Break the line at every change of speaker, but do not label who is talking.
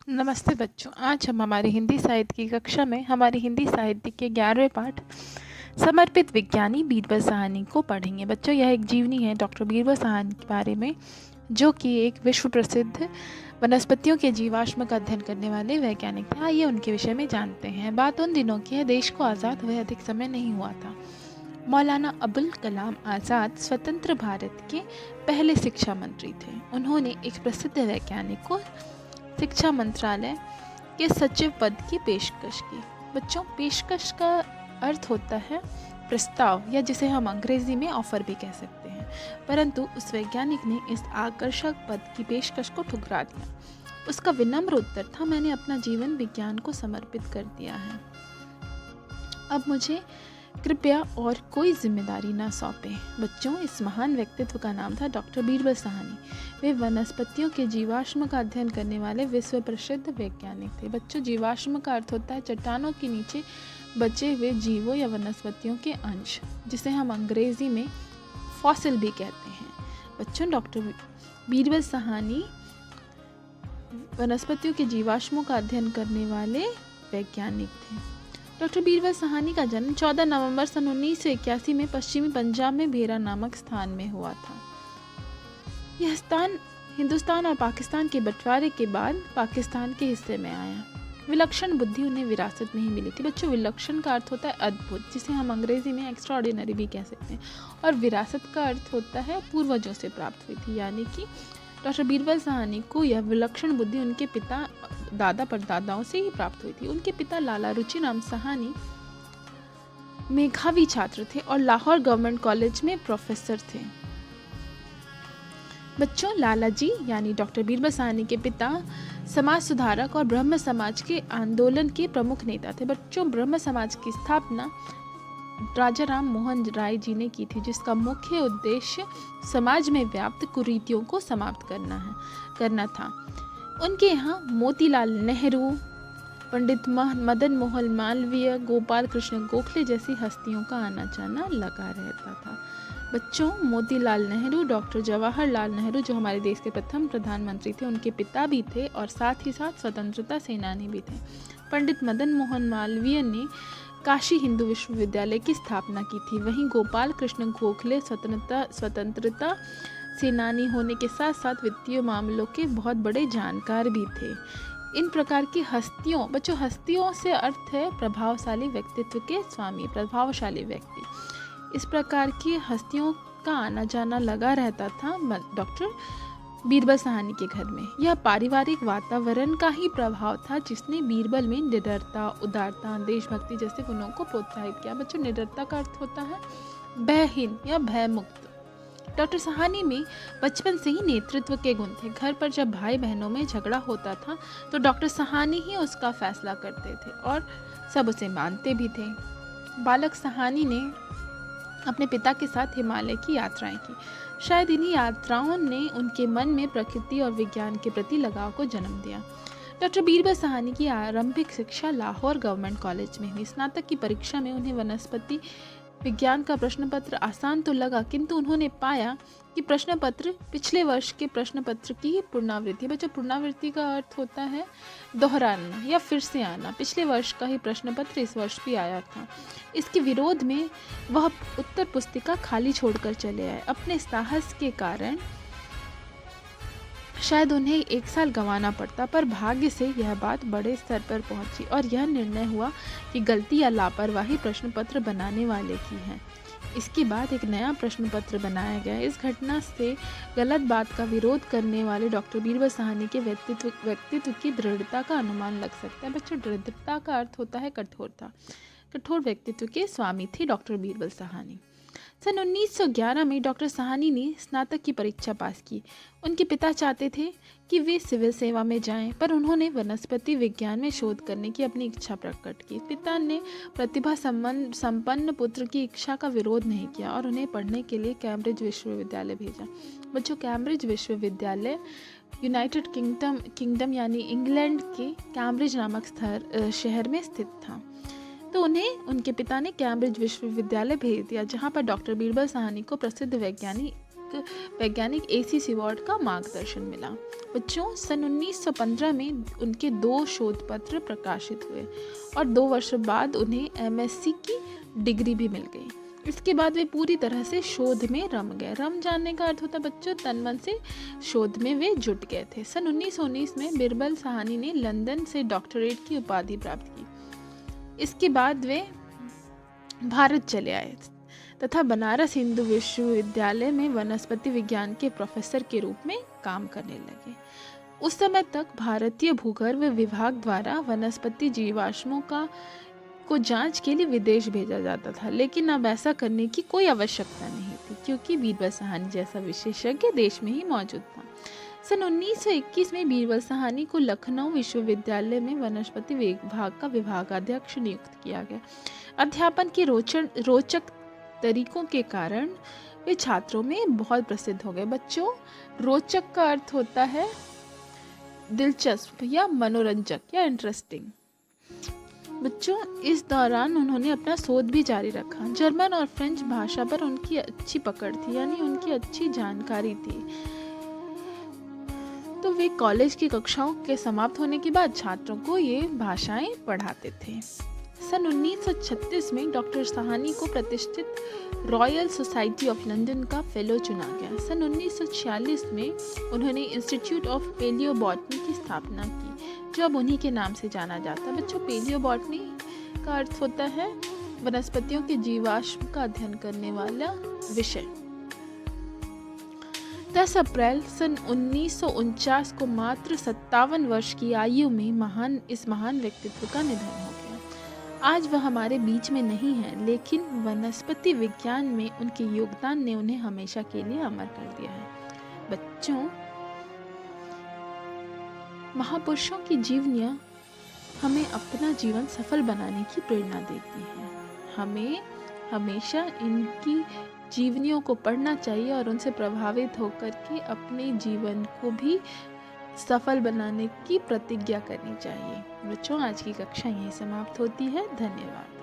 नमस्ते बच्चों। आज हम हमारी हिंदी साहित्य की कक्षा में हमारी हिंदी साहित्य के 11वें पाठ समर्पित विज्ञानी बीरबल साहनी को पढ़ेंगे। बच्चों, यह एक जीवनी है डॉक्टर बीरबल साहनी के बारे में, जो कि एक विश्व प्रसिद्ध वनस्पतियों के जीवाश्म का अध्ययन करने वाले वैज्ञानिक थे। आइए उनके विषय में जानते हैं। बात उन दिनों की है, देश को आज़ाद हुए अधिक समय नहीं हुआ था। मौलाना अबुल कलाम आज़ाद स्वतंत्र भारत के पहले शिक्षा मंत्री थे। उन्होंने एक प्रसिद्ध वैज्ञानिक को शिक्षा मंत्रालय के सचिव पद की पेशकश की। बच्चों, पेशकश का अर्थ होता है प्रस्ताव, या जिसे हम अंग्रेजी में ऑफर भी कह सकते हैं। परंतु उस वैज्ञानिक ने इस आकर्षक पद की पेशकश को ठुकरा दिया। उसका विनम्र उत्तर था, मैंने अपना जीवन विज्ञान को समर्पित कर दिया है। अब मुझे कृपया और कोई जिम्मेदारी ना सौंपें। बच्चों, इस महान व्यक्तित्व का नाम था डॉक्टर बीरबल साहनी। वे वनस्पतियों के जीवाश्म का अध्ययन करने वाले विश्व प्रसिद्ध वैज्ञानिक थे। बच्चों, जीवाश्म का अर्थ होता है चट्टानों के नीचे बचे हुए जीवों या वनस्पतियों के अंश, जिसे हम अंग्रेजी में फॉसिल भी कहते हैं। बच्चों, डॉक्टर बीरबल साहनी वनस्पतियों के जीवाश्मों का अध्ययन करने वाले वैज्ञानिक थे। डॉक्टर बीरबल साहनी का जन्म 14 नवंबर सन 1981 में पश्चिमी पंजाब में भेरा नामक स्थान में हुआ था। यह स्थान हिंदुस्तान और पाकिस्तान के बंटवारे के बाद पाकिस्तान के हिस्से में आया। विलक्षण बुद्धि उन्हें विरासत में ही मिली थी। बच्चों, विलक्षण का अर्थ होता है अद्भुत, जिसे हम अंग्रेजी में एक्स्ट्राऑर्डिनरी भी कह सकते हैं, और विरासत का अर्थ होता है पूर्वजों से प्राप्त हुई थी। यानी कि डॉक्टर बीरबल साहनी को यह विलक्षण बुद्धि उनके पिता दादा परदादाओं से ही प्राप्त हुई थी। उनके पिता लाला रुचिराम साहनी मेधावी छात्र थे और लाहौर गवर्नमेंट कॉलेज में प्रोफेसर थे। बच्चों, लाला जी यानी डॉक्टर बीरबल साहनी के पिता समाज सुधारक और ब्रह्म समाज के आंदोलन के प्रमुख नेता थे। बच्चों, ब्रह्म समाज की स्थापना राजा राम मोहन राय जी ने की थी, जिसका मुख्य उद्देश्य समाज में व्याप्त कुरीतियों को समाप्त करना था। उनके यहाँ मोतीलाल नेहरू, पंडित मदन मोहन मालवीय, गोपाल कृष्ण गोखले जैसी हस्तियों का आना जाना लगा रहता था। बच्चों, मोतीलाल नेहरू डॉक्टर जवाहरलाल नेहरू, जो हमारे देश के प्रथम प्रधानमंत्री थे, उनके पिता भी थे और साथ ही साथ स्वतंत्रता सेनानी भी थे। पंडित मदन मोहन मालवीय ने काशी हिंदू विश्वविद्यालय की स्थापना की थी। वहीं गोपाल कृष्ण गोखले स्वतंत्रता सेनानी होने के साथ साथ वित्तीय मामलों के बहुत बड़े जानकार भी थे। इन प्रकार की हस्तियों, बच्चों, हस्तियों से अर्थ है प्रभावशाली व्यक्तित्व के स्वामी, प्रभावशाली व्यक्ति। इस प्रकार की हस्तियों का आना जाना लगा रहता था डॉक्टर बीरबल साहनी के घर में। यह पारिवारिक वातावरण का ही प्रभाव था जिसने बीरबल में निडरता, उदारता, देशभक्ति जैसे गुणों को प्रोत्साहित किया। बच्चों, निडरता का अर्थ होता है भयहीन या भयमुक्त। डॉक्टर साहनी में बचपन से ही नेतृत्व के गुण थे। घर पर जब भाई बहनों में झगड़ा होता था तो डॉक्टर साहनी ही उसका फैसला करते थे और सब उसे मानते भी थे। बालक साहनी ने अपने पिता के साथ हिमालय की यात्राएं की। शायद इन्हीं यात्राओं ने उनके मन में प्रकृति और विज्ञान के प्रति लगाव को जन्म दिया। डॉक्टर बीरबल साहनी की आरंभिक शिक्षा लाहौर गवर्नमेंट कॉलेज में हुई। स्नातक की परीक्षा में उन्हें वनस्पति विज्ञान का प्रश्न पत्र आसान तो लगा, किंतु उन्होंने पाया कि प्रश्न पत्र पिछले वर्ष के प्रश्न पत्र की पुनरावृत्ति। बच्चों, पुनरावृत्ति का अर्थ होता है दोहराना या फिर से आना। पिछले वर्ष का ही प्रश्न पत्र इस वर्ष भी आया था। इसके विरोध में वह उत्तर पुस्तिका खाली छोड़कर चले आए। अपने साहस के कारण शायद उन्हें 1 साल गंवाना पड़ता, पर भाग्य से यह बात बड़े स्तर पर पहुंची और यह निर्णय हुआ कि गलती या लापरवाही प्रश्न पत्र बनाने वाले की है। इसके बाद एक नया प्रश्न पत्र बनाया गया। इस घटना से गलत बात का विरोध करने वाले डॉक्टर बीरबल साहनी के व्यक्तित्व की दृढ़ता का अनुमान लग सकता है। बच्चों, दृढ़ता का अर्थ होता है कठोरता। कठोर व्यक्तित्व के स्वामी थे डॉक्टर बीरबल साहनी। सन 1911 में डॉक्टर साहनी ने स्नातक की परीक्षा पास की। उनके पिता चाहते थे कि वे सिविल सेवा में जाएं, पर उन्होंने वनस्पति विज्ञान में शोध करने की अपनी इच्छा प्रकट की। पिता ने प्रतिभा संपन्न पुत्र की इच्छा का विरोध नहीं किया और उन्हें पढ़ने के लिए कैम्ब्रिज विश्वविद्यालय भेजा। बच्चों, कैम्ब्रिज विश्वविद्यालय यूनाइटेड किंगडम यानी इंग्लैंड के कैम्ब्रिज नामक शहर में स्थित था। तो उन्हें उनके पिता ने कैम्ब्रिज विश्वविद्यालय भेज दिया, जहां पर डॉक्टर बीरबल साहनी को प्रसिद्ध वैज्ञानिक वैज्ञानिक AC सिवार्ड का मार्गदर्शन मिला। बच्चों, सन 1915 में उनके 2 शोध पत्र प्रकाशित हुए और 2 वर्ष बाद उन्हें MSc की डिग्री भी मिल गई। इसके बाद वे पूरी तरह से शोध में रम गए। रम जानने का अर्थ होता है बच्चों तन मन से शोध में वे जुट गए थे। सन 1919 में बिरबल साहनी ने लंदन से डॉक्टरेट की उपाधि प्राप्त की। इसके बाद वे भारत चले आए तथा बनारस हिंदू विश्वविद्यालय में वनस्पति विज्ञान के प्रोफेसर के रूप में काम करने लगे। उस समय तक भारतीय भूगर्भ विभाग द्वारा वनस्पति जीवाश्मों को जांच के लिए विदेश भेजा जाता था, लेकिन अब ऐसा करने की कोई आवश्यकता नहीं थी क्योंकि बीरबल साहनी जैसा विशेषज्ञ देश में ही मौजूद था। सन 1921 में बीरबल साहनी को लखनऊ विश्वविद्यालय में वनस्पति विभाग का विभागाध्यक्ष नियुक्त किया गया। अध्यापन के रोचक तरीकों के कारण वे छात्रों में बहुत प्रसिद्ध हो गए। बच्चों, रोचक का अर्थ होता है दिलचस्प या मनोरंजक या इंटरेस्टिंग। बच्चों, इस दौरान उन्होंने अपना शोध भी जारी रखा। जर्मन और फ्रेंच भाषा पर उनकी अच्छी पकड़ थी, यानी उनकी अच्छी जानकारी थी। तो वे कॉलेज की कक्षाओं के समाप्त होने के बाद छात्रों को ये भाषाएं पढ़ाते थे। सन 1936 में डॉक्टर साहनी को प्रतिष्ठित रॉयल सोसाइटी ऑफ लंदन का फेलो चुना गया। सन 1946 में उन्होंने इंस्टीट्यूट ऑफ पेलियोबॉटनी की स्थापना की, जो अब उन्हीं के नाम से जाना जाता है। बच्चों, पेलियोबॉटनी का अर्थ होता है वनस्पतियों के जीवाश्म का अध्ययन करने वाला विषय। 10 अप्रैल सन 1949 को मात्र 57 वर्ष की आयु में इस महान व्यक्तित्व का निधन हो गया। आज वह हमारे बीच में नहीं है, लेकिन वनस्पति विज्ञान में उनके योगदान ने उन्हें हमेशा के लिए अमर कर दिया है। बच्चों, महापुरुषों की जीवनियाँ हमें अपना जीवन सफल बनाने की प्रेरणा देती हैं। हमें हमेशा इनकी जीवनियों को पढ़ना चाहिए और उनसे प्रभावित होकर के अपने जीवन को भी सफल बनाने की प्रतिज्ञा करनी चाहिए। बच्चों, आज की कक्षा यहीं समाप्त होती है। धन्यवाद।